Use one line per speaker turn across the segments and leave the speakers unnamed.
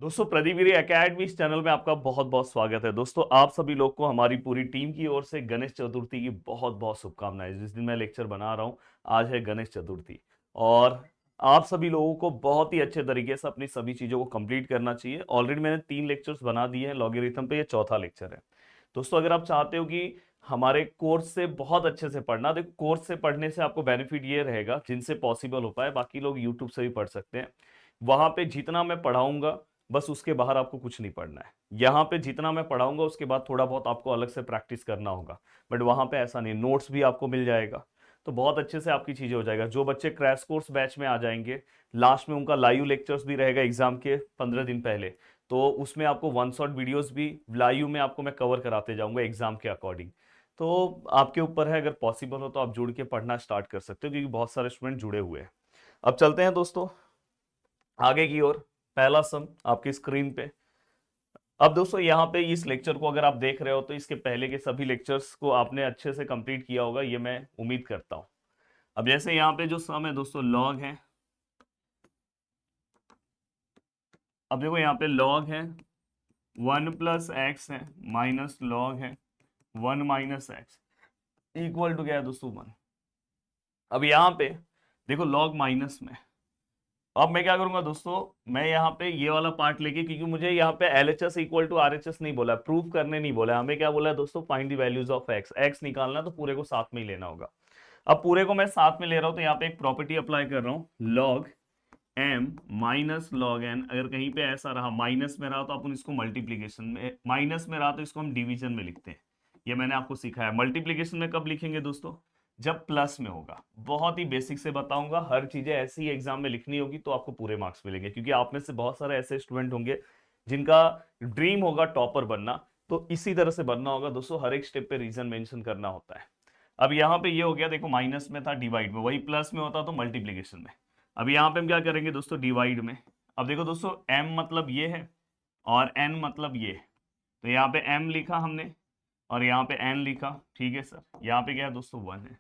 दोस्तों प्रदीप गिरी एकेडमी इस चैनल में आपका बहुत बहुत स्वागत है। दोस्तों आप सभी लोग को हमारी पूरी टीम की ओर से गणेश चतुर्थी की बहुत बहुत शुभकामनाएं। जिस दिन मैं लेक्चर बना रहा हूं आज है गणेश चतुर्थी और आप सभी लोगों को बहुत ही अच्छे तरीके से अपनी सभी चीज़ों को कंप्लीट करना चाहिए। ऑलरेडी मैंने 3 लेक्चर्स बना दिए हैं लॉगरिथम पे, ये चौथा लेक्चर है। दोस्तों अगर आप चाहते हो कि हमारे कोर्स से बहुत अच्छे से पढ़ना, देखो कोर्स से पढ़ने से आपको बेनिफिट ये रहेगा, जिनसे पॉसिबल हो पाए, बाकी लोग यूट्यूब से भी पढ़ सकते हैं। वहां पे जितना मैं पढ़ाऊंगा बस उसके बाहर आपको कुछ नहीं पढ़ना है। यहाँ पे जितना मैं पढ़ाऊंगा उसके बाद थोड़ा बहुत आपको अलग से प्रैक्टिस करना होगा, बट वहां पे ऐसा नहीं, नोट्स भी आपको मिल जाएगा। तो बहुत अच्छे से आपकी चीजें हो जाएगा। जो बच्चे क्रैश कोर्स बैच में आ जाएंगे, लास्ट में उनका लाइव लेक्चर्स भी रहेगा एग्जाम के 15 दिन पहले। तो उसमें आपको वन शॉट वीडियोस भी लाइव में आपको मैं कवर कराते जाऊंगा एग्जाम के अकॉर्डिंग। तो आपके ऊपर है, अगर पॉसिबल हो तो आप जुड़ के पढ़ना स्टार्ट कर सकते हो, क्योंकि बहुत सारे स्टूडेंट जुड़े हुए हैं। अब चलते हैं दोस्तों आगे की ओर। पहला सम आपकी स्क्रीन पे। अब दोस्तों यहाँ पे इस लेक्चर को अगर आप देख रहे हो तो इसके पहले के सभी लेक्चर्स को आपने अच्छे से कंप्लीट किया होगा, ये मैं उम्मीद करता हूँ। अब जैसे यहाँ पे जो सम है दोस्तों लॉग है। अब देखो यहाँ पे लॉग है 1 + x है माइनस लॉग है 1 - x इक्वल टू क्या है दोस्तों 1। अब यहाँ पे देखो लॉग माइनस में। अब मैं क्या करूंगा दोस्तों, मैं यहाँ पे ये वाला पार्ट लेके, क्योंकि मुझे यहाँ पे LHS इक्वल टू RHS नहीं बोला, प्रूफ करने नहीं बोला, हमें क्या बोला है दोस्तों, find the values of x. X निकालना तो पूरे को साथ में ही लेना होगा। अब पूरे को मैं साथ में ले रहा हूं तो यहाँ पे एक प्रॉपर्टी अप्लाई कर रहा हूँ, log m minus log n। अगर कहीं पे ऐसा रहा माइनस में रहा तो अपन इसको मल्टीप्लीकेशन में, माइनस में रहा तो इसको हम डिवीजन में लिखते हैं। ये मैंने आपको सिखाया। मल्टीप्लीकेशन में कब लिखेंगे दोस्तों, जब प्लस में होगा। बहुत ही बेसिक से बताऊंगा, हर चीजें ऐसी ही एग्जाम में लिखनी होगी तो आपको पूरे मार्क्स मिलेंगे, क्योंकि आप में से बहुत सारे ऐसे स्टूडेंट होंगे जिनका ड्रीम होगा टॉपर बनना। तो इसी तरह से बनना होगा दोस्तों, हर एक स्टेप पे रीजन मेंशन करना होता है। अब यहाँ पे ये हो गया, देखो माइनस में था डिवाइड में, वही प्लस में होता तो मल्टीप्लीकेशन में। अब यहाँ पे हम क्या करेंगे दोस्तों, डिवाइड में। अब देखो दोस्तों m मतलब ये है और n मतलब ये। तो यहाँ पे m लिखा हमने और यहाँ पे n लिखा, ठीक है सर। यहाँ पे क्या है दोस्तों 1 है।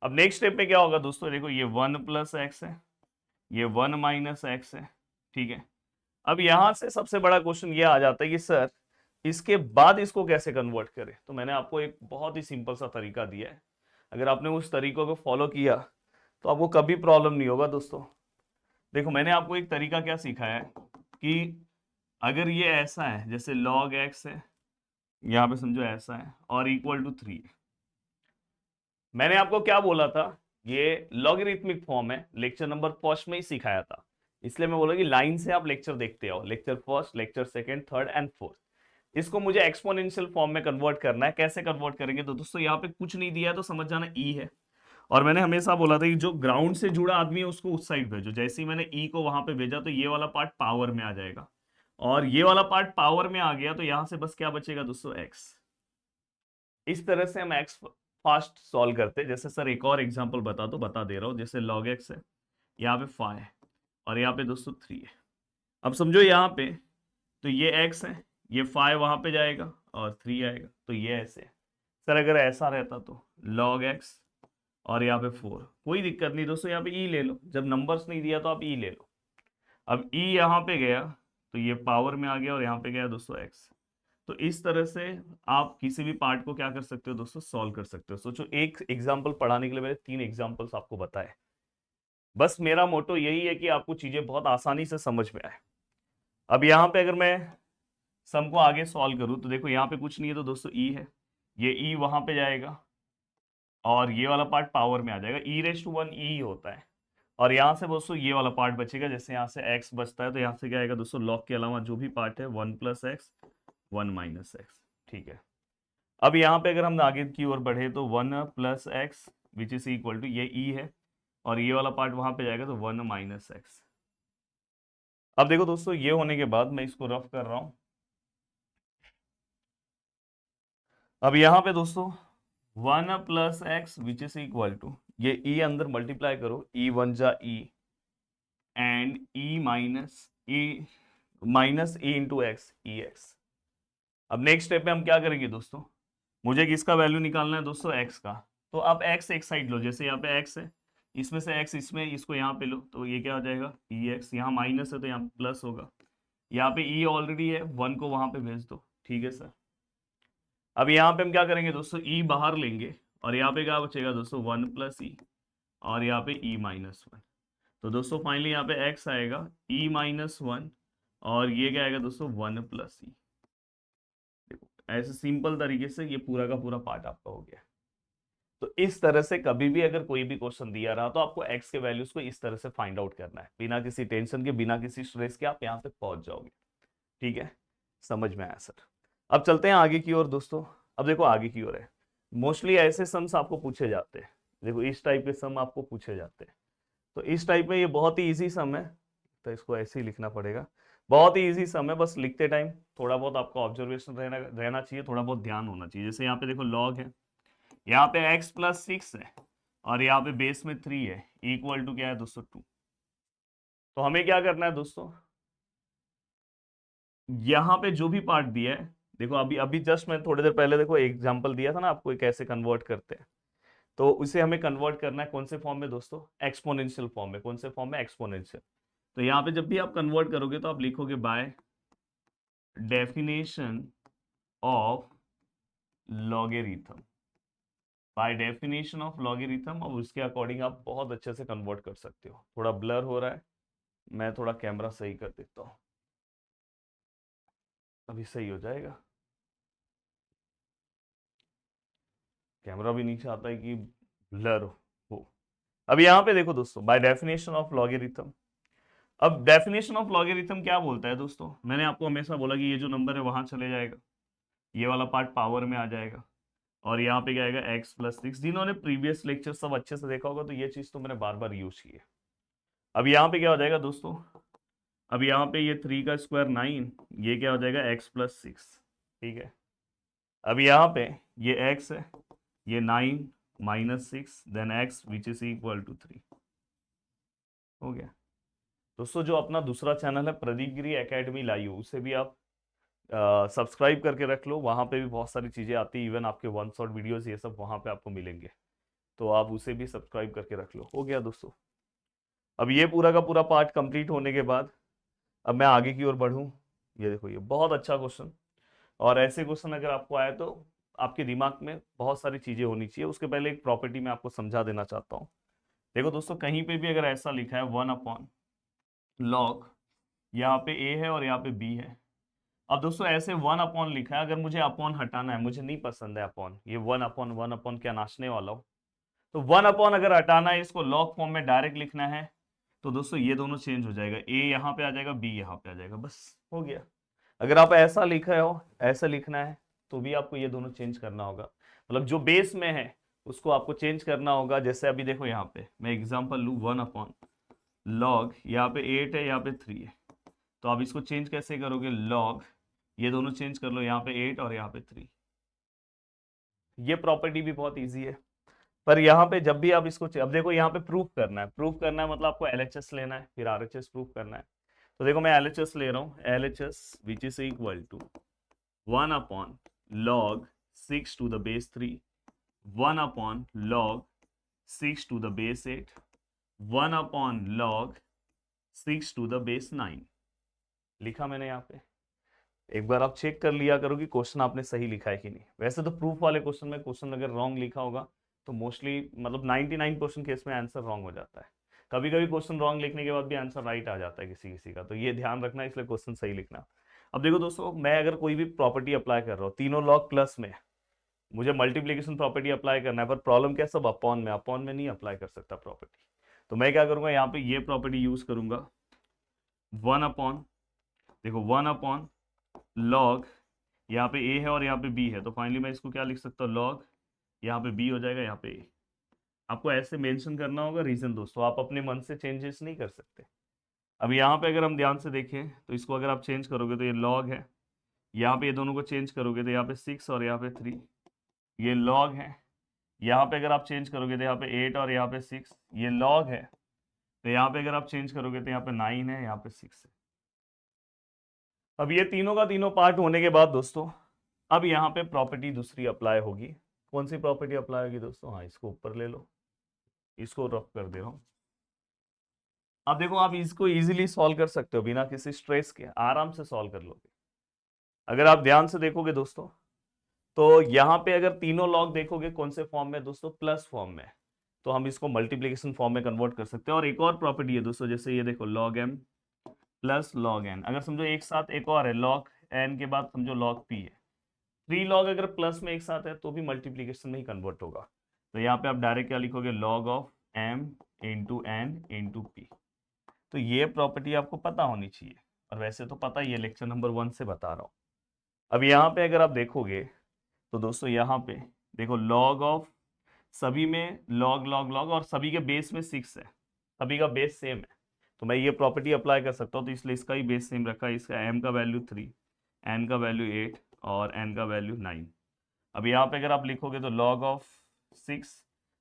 अब नेक्स्ट स्टेप पे क्या होगा दोस्तों, देखो ये 1 + x है, ये 1 - x है, ठीक है। अब यहां से सबसे बड़ा क्वेश्चन ये आ जाता है कि सर इसके बाद इसको कैसे कन्वर्ट करें। तो मैंने आपको एक बहुत ही सिंपल सा तरीका दिया है, अगर आपने उस तरीकों को फॉलो किया तो आपको कभी प्रॉब्लम नहीं होगा दोस्तों। देखो मैंने आपको एक तरीका क्या सिखाया है कि अगर ये ऐसा है, जैसे log x है, यहाँ पे समझो ऐसा है और इक्वल टू 3 है। मैंने आपको क्या बोला था, ये लॉगरिथमिक फॉर्म है, लेक्चर नंबर फर्स्ट में ही सिखाया था। इसलिए मैं बोला कि लाइन से आप लेक्चर देखते हो, lecture first, lecture second, third and fourth. इसको मुझे एक्सपोनेंशियल फॉर्म में कन्वर्ट करना है। कैसे कन्वर्ट करेंगे तो दोस्तों यहाँ पे कुछ नहीं दिया है तो समझ जाना ई है। और मैंने हमेशा बोला था कि जो ग्राउंड से जुड़ा आदमी है उसको उस साइड भेजो। जैसे ही मैंने ई को वहां पे भेजा तो ये वाला पार्ट पावर में आ जाएगा, और ये वाला पार्ट पावर में आ गया तो यहां से बस क्या बचेगा दोस्तों, एक्स। इस तरह से हम एक्स फास्ट सॉल्व करते हैं। जैसे सर एक और एग्जांपल बता दे रहा हूँ, जैसे log x है, यहाँ पे 5 है और यहाँ पे दोस्तों 3 है। अब समझो यहाँ पे तो ये x है, ये 5 वहां पे जाएगा और 3 आएगा, तो ये ऐसे है। सर अगर ऐसा रहता तो log x और यहाँ पे 4, कोई दिक्कत नहीं दोस्तों, यहाँ पे e ले लो। जब नंबर्स नहीं दिया तो आप e ले लो। अब e यहाँ पे गया तो ये पावर में आ गया और यहाँ पे गया दोस्तों x। तो इस तरह से आप किसी भी पार्ट को क्या कर सकते हो दोस्तों, सॉल्व कर सकते हो। सोचो एक एग्जांपल पढ़ाने के लिए मैंने 3 एग्जांपल्स आपको बताए। बस मेरा मोटो यही है कि आपको चीजें बहुत आसानी से समझ में आए। अब यहाँ पे अगर मैं सम को आगे सॉल्व करूँ तो देखो यहाँ पे कुछ नहीं है तो दोस्तों ई है, ये ई वहां पे जाएगा और ये वाला पार्ट पावर में आ जाएगा। e⁻1 ई होता है। और यहाँ से दोस्तों ये वाला पार्ट बचेगा, जैसे यहाँ से x बचता है तो यहाँ से क्या आएगा दोस्तों, लॉग के अलावा जो भी पार्ट है 1 + x 1 - x, ठीक है। अब यहाँ पे अगर हम आगे की ओर बढ़े तो 1 + x which is equal to, ये ई है और ये वाला पार्ट वहां पे जाएगा तो 1 - x। अब देखो दोस्तों ये होने के बाद मैं इसको रफ कर रहा हूं। अब यहाँ पे दोस्तों 1 + x which is equal to, ये ई अंदर मल्टीप्लाई करो, e1 जा e and e - e into x, e x. अब नेक्स्ट स्टेप में हम क्या करेंगे दोस्तों, मुझे किसका वैल्यू निकालना है दोस्तों, x का। तो अब x एक साइड लो, जैसे यहाँ पे x है, इसमें से x इसमें, इसको यहाँ पे लो तो ये क्या हो जाएगा, ई एक्स। यहाँ माइनस है तो यहाँ प्लस होगा। यहाँ पे ई ऑलरेडी है, 1 को वहां पे भेज दो, ठीक है सर। अब यहाँ पे हम क्या करेंगे दोस्तों, ई बाहर लेंगे और यहाँ पे क्या बचेगा दोस्तों, 1 प्लस ई, और यहाँ पे ई माइनस 1। तो दोस्तों फाइनली यहाँ पे x आएगा e माइनस 1, और ये क्या आएगा दोस्तों, 1 प्लस ई। देखो ऐसे सिंपल तरीके से ये पूरा का पूरा पार्ट आपका हो गया। तो इस तरह से कभी भी अगर कोई भी क्वेश्चन दिया रहा तो आपको x के वैल्यूज को इस तरह से फाइंड आउट करना है, बिना किसी टेंशन के, बिना किसी स्ट्रेस के आप यहाँ तक पहुंच जाओगे। ठीक है, समझ में आया सर। अब चलते हैं आगे की ओर दोस्तों। अब देखो आगे की ओर है, मोस्टली ऐसे सम्स आपको पूछे जाते हैं। देखो इस टाइप के सम आपको पूछे जाते हैं। तो इस टाइप में ये बहुत ही इजी सम है, तो इसको ऐसे ही लिखना पड़ेगा। बहुत ही इजी सम है, बस लिखते टाइम थोड़ा बहुत आपका ऑब्जर्वेशन रहना चाहिए, थोड़ा बहुत ध्यान होना चाहिए। जैसे यहाँ पे देखो लॉग है, यहाँ पे x प्लस 6 है, और यहाँ पे बेस में 3 है, इक्वल टू क्या है दोस्तों, 2। तो हमें क्या करना है दोस्तों, यहाँ पे जो भी पार्ट दिया है, देखो अभी अभी जस्ट मैं थोड़ी देर पहले देखो एग्जांपल दिया था ना आपको, कैसे कन्वर्ट करते हैं। तो उसे हमें कन्वर्ट करना है कौन से फॉर्म में दोस्तों, एक्सपोनेंशियल फॉर्म में। कौन से फॉर्म में, एक्सपोनेंशियल। तो यहाँ पे जब भी आप कन्वर्ट करोगे तो आप लिखोगे by definition of logarithm, by definition of logarithm. और उसके अकॉर्डिंग आप बहुत अच्छे से कन्वर्ट कर सकते हो। थोड़ा ब्लर हो रहा है, मैं थोड़ा कैमरा सही कर देता हूँ, अभी सही हो जाएगा। कैमरा भी नीचे आता है कि ब्लर हो। अब यहाँ पे देखो दोस्तों, बाय डेफिनेशन ऑफ लॉगेरिथम। अब डेफिनेशन ऑफ लॉगेरिथम क्या बोलता है दोस्तों, मैंने आपको हमेशा बोला कि ये जो नंबर है वहां चले जाएगा, ये वाला पार्ट पावर में आ जाएगा, और यहाँ पे क्या आएगा x प्लस 6। जिन्होंने प्रीवियस लेक्चर सब अच्छे से देखा होगा तो ये चीज तो मैंने बार बार यूज की है। अब यहाँ पे क्या हो जाएगा दोस्तों, अब यहाँ पे ये 3 का स्क्वायर 9, ये क्या हो जाएगा x प्लस 6। ठीक है, अब यहाँ पे ये x है, ये 9 minus 6, then x which is equal to 3। हो गया दोस्तों। जो अपना दूसरा चैनल है प्रदीप गिरी एकेडमी लाइव, उसे भी आप सब्सक्राइब करके रख लो। वहाँ पे भी बहुत सारी चीज़ें आती है, इवन आपके वन शॉट वीडियोस ये सब वहाँ पे आपको मिलेंगे, तो आप उसे भी सब्सक्राइब करके रख लो। हो गया दोस्तों। अब ये पूरा का पूरा पार्ट कंप्लीट होने के बाद अब मैं आगे की ओर बढ़ूँ। ये देखो ये बहुत अच्छा क्वेश्चन, और ऐसे क्वेश्चन अगर आपको आए तो आपके दिमाग में बहुत सारी चीज़ें होनी चाहिए। उसके पहले एक प्रॉपर्टी मैं आपको समझा देना चाहता हूँ। देखो दोस्तों, कहीं पे भी अगर ऐसा लिखा है 1 अपॉन लॉग, यहाँ पे a है और यहाँ पे b है। अब दोस्तों ऐसे 1 अपॉन लिखा है, अगर मुझे अपॉन हटाना है, मुझे नहीं पसंद है अपॉन, ये 1 अपॉन क्या नाचने वाला हो, तो 1 अपॉन अगर हटाना है, इसको लॉग फॉर्म में डायरेक्ट लिखना है, तो दोस्तों ये दोनों चेंज हो जाएगा, a यहाँ पे आ जाएगा, b यहाँ पे आ जाएगा, बस हो गया। अगर आप ऐसा लिखा हो, ऐसा लिखना है, तो भी आपको ये दोनों चेंज करना होगा। मतलब जो बेस में है उसको आपको चेंज करना होगा। जैसे अभी देखो यहाँ पे मैं एग्जांपल लूँ, 1 अपॉन लॉग, यहाँ पे 8 है, यहाँ पे 3 है, तो आप इसको चेंज कैसे करोगे, लॉग, ये दोनों चेंज कर लो, यहाँ पे 8 और यहाँ पे 3। ये प्रॉपर्टी भी बहुत इजी है। पर यहाँ पे जब भी आप इसको, अब देखो यहाँ पे प्रूफ करना है, प्रूफ करना है मतलब आपको एलएचएस लेना है, फिर आरएचएस प्रूफ करना है। तो देखो मैं एलएचएस ले रहा हूँ, LHS which is equal to 1 upon log 6 to the base 3, 1 upon log 6 to the base 8, 1 upon log 6 to the base 9। लिखा मैंने यहाँ पे, एक बार आप चेक कर लिया करो कि क्वेश्चन आपने सही लिखा है कि नहीं। वैसे तो प्रूफ वाले क्वेश्चन में क्वेश्चन अगर रॉन्ग लिखा होगा तो मोस्टली मतलब 99% केस में आंसर रॉन्ग हो जाता है। कभी कभी क्वेश्चन रॉन्ग लिखने के बाद भी आंसर राइट आ जाता है किसी किसी का, तो ये ध्यान रखना, इसलिए क्वेश्चन सही लिखना। अब देखो दोस्तों, मैं अगर कोई भी प्रॉपर्टी अप्लाई कर रहा हूँ, तीनों लॉग प्लस में, मुझे मल्टीप्लीकेशन प्रॉपर्टी अप्लाई करना है, पर प्रॉब्लम क्या, सब अपॉन में नहीं अप्लाई कर सकता प्रॉपर्टी। तो मैं क्या करूंगा, यहाँ पे ये प्रॉपर्टी यूज करूंगा, 1 अपॉन, देखो 1 अपॉन लॉग, यहाँ पे a है और यहाँ पे b है, तो फाइनली मैं इसको क्या लिख सकता हूँ, लॉग, यहाँ पे b हो जाएगा, यहाँ पे a। आपको ऐसे मेंशन करना होगा, रीजन दोस्तों आप अपने मन से चेंजेस नहीं कर सकते। अब यहाँ पे अगर हम ध्यान से देखें तो इसको अगर आप चेंज करोगे तो ये लॉग है, यहाँ पे ये दोनों को चेंज करोगे तो यहाँ पे 6 और यहाँ पे 3, ये लॉग है। यहाँ पे अगर आप चेंज करोगे तो यहाँ पे 8 और यहाँ पे 6, ये लॉग है। तो यहाँ पे अगर आप चेंज करोगे तो यहाँ पे 9 है, यहाँ पे 6 है। अब ये तीनों का तीनों पार्ट होने के बाद दोस्तों, अब यहाँ पे प्रॉपर्टी दूसरी अप्लाई होगी। कौन सी प्रॉपर्टी अप्लाई होगी दोस्तों, हाँ इसको ऊपर ले लो, इसको रफ कर दे रहा हूँ। अब देखो आप इसको इजीली सॉल्व कर सकते हो बिना किसी स्ट्रेस के, आराम से सॉल्व कर लोगे। अगर आप ध्यान से देखोगे दोस्तों, तो यहाँ पे अगर तीनों लॉग देखोगे कौन से फॉर्म में दोस्तों, प्लस फॉर्म में, तो हम इसको मल्टीप्लिकेशन फॉर्म में कन्वर्ट कर सकते हैं। और एक और प्रॉपर्टी है दोस्तों, जैसे ये देखो log m plus log n, अगर समझो एक साथ एक और है लॉग एन के बाद समझो लॉग पी है, 3 लॉग अगर प्लस में एक साथ है तो भी मल्टीप्लिकेशन में ही कन्वर्ट होगा। तो यहाँ पे आप डायरेक्ट क्या लिखोगे, log of m into n into p. तो ये प्रॉपर्टी आपको पता होनी चाहिए, और वैसे तो पता ही है, लेक्चर नंबर 1 से बता रहा हूँ। अब यहाँ पे अगर आप देखोगे तो दोस्तों यहाँ पे देखो लॉग ऑफ, सभी में लॉग लॉग लॉग, और सभी के बेस में 6 है, सभी का बेस सेम है, तो मैं ये प्रॉपर्टी अप्लाई कर सकता हूँ। तो इसलिए इसका ही बेस सेम रखा है, इसका m का वैल्यू 3, n का वैल्यू 8 और n का वैल्यू 9। अब यहाँ पे अगर आप लिखोगे तो लॉग ऑफ 6,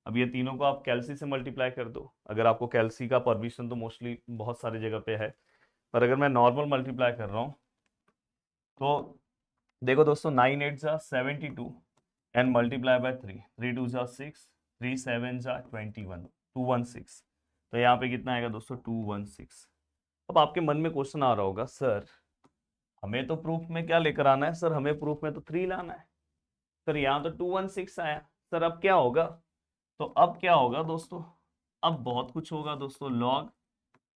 अब ये तीनों को आप कैल्सी से मल्टीप्लाई कर दो। अगर आपको कैल्सी का परमिशन तो मोस्टली बहुत सारी जगह पे है, पर अगर मैं नॉर्मल मल्टीप्लाई कर रहा हूँ तो देखो दोस्तों 9 8 जा 72 एंड मल्टीप्लाई बाय 3, 3 2 जा 6, 3 7 जा 21, 216। तो यहाँ पे कितना आएगा दोस्तों, 216। अब आपके मन में क्वेश्चन आ रहा होगा, सर हमें तो प्रूफ में क्या लेकर आना है, सर हमें प्रूफ में तो 3 लाना है, सर यहाँ तो 216 आया, सर अब क्या होगा। तो अब क्या होगा दोस्तों, अब बहुत कुछ होगा दोस्तों। लॉग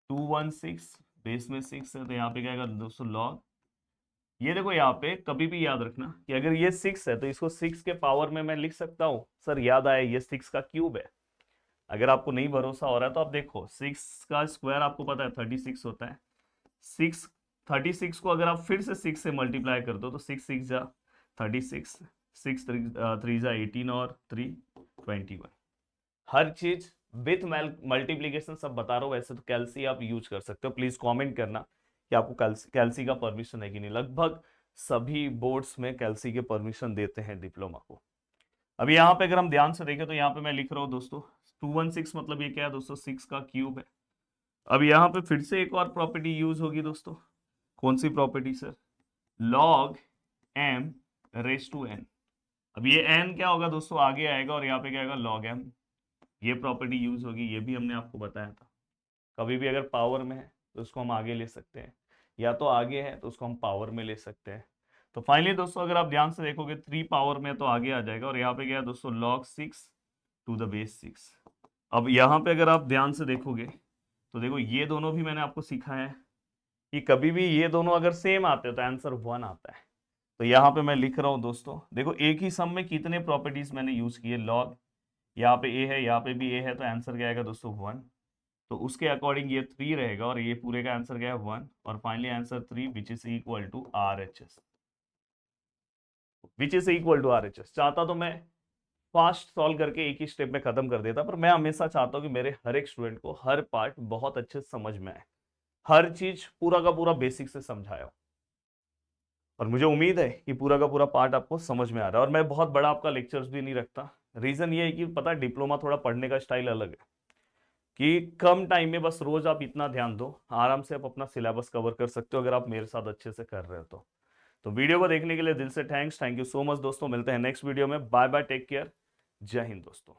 216 बेस में 6 है, तो यहाँ पे क्या आएगा दोस्तों लॉग, ये देखो यहाँ पे कभी भी याद रखना कि अगर ये 6 है तो इसको 6 के पावर में मैं लिख सकता हूँ, सर याद आया ये 6 का क्यूब है। अगर आपको नहीं भरोसा हो रहा है तो आप देखो 6 का स्क्वायर आपको पता है 36 होता है, 6 36 को अगर आप फिर से 6 से मल्टीप्लाई कर दो तो 6 6 जा 36, 6 3 जा 18 और 3 21। हर चीज विथ मल्टीप्लीकेशन सब बता रहा हूँ, वैसे तो कैल्सी आप यूज कर सकते हो। प्लीज कमेंट करना कि आपको कैल्सी का परमिशन है कि नहीं। लगभग सभी बोर्ड्स में कैल्सी के परमिशन देते हैं डिप्लोमा को। अभी यहाँ पे अगर हम ध्यान से देखें तो यहाँ पे मैं लिख रहा हूँ दोस्तों 216, मतलब ये क्या है दोस्तों, 6 का क्यूब है। अब यहाँ पे फिर से एक और प्रॉपर्टी यूज होगी दोस्तों, कौन सी property sir, log M raise to N. अब ये एन क्या होगा दोस्तों, आगे आएगा, और यहाँ पे क्या आएगा लॉग एम, ये प्रॉपर्टी यूज होगी, ये भी हमने आपको बताया था। कभी भी अगर पावर में है तो उसको हम आगे ले सकते हैं, या तो आगे है तो उसको हम पावर में ले सकते हैं। तो फाइनली दोस्तों अगर आप ध्यान से देखोगे 3 पावर में तो आगे आ जाएगा, और यहाँ पे क्या है दोस्तों लॉग 6 टू द बेस 6। अब यहाँ पे अगर आप ध्यान से देखोगे तो देखो ये दोनों भी मैंने आपको सिखाया है कि कभी भी ये दोनों अगर सेम आते हैं तो आंसर 1 आता है। तो यहाँ पे मैं लिख रहा हूँ दोस्तों, देखो एक ही सम में कितने प्रॉपर्टीज मैंने यूज किए, लॉग यहाँ पे ए है, यहाँ पे भी ए है, तो आंसर क्या आएगा दोस्तों 1। तो उसके अकॉर्डिंग ये 3 रहेगा, और ये पूरे का आंसर क्या है 1, और finally answer 3 which is equal to RHS, which is equal to RHS। चाहता तो मैं फास्ट सॉल्व करके एक ही स्टेप में खत्म कर देता, पर मैं हमेशा चाहता हूँ कि मेरे हर एक स्टूडेंट को हर पार्ट बहुत अच्छे से समझ में आए, हर चीज पूरा का पूरा बेसिक से समझाया। और मुझे उम्मीद है कि पूरा का पूरा पार्ट आपको समझ में आ रहा है। और मैं बहुत बड़ा आपका लेक्चर्स भी नहीं रखता, रीजन ये है कि पता है डिप्लोमा थोड़ा पढ़ने का स्टाइल अलग है, कि कम टाइम में बस रोज आप इतना ध्यान दो, आराम से आप अपना सिलेबस कवर कर सकते हो अगर आप मेरे साथ अच्छे से कर रहे हो तो वीडियो को देखने के लिए दिल से थैंक यू सो मच दोस्तों। मिलते हैं नेक्स्ट वीडियो में, बाय बाय, टेक केयर, जय हिंद दोस्तों।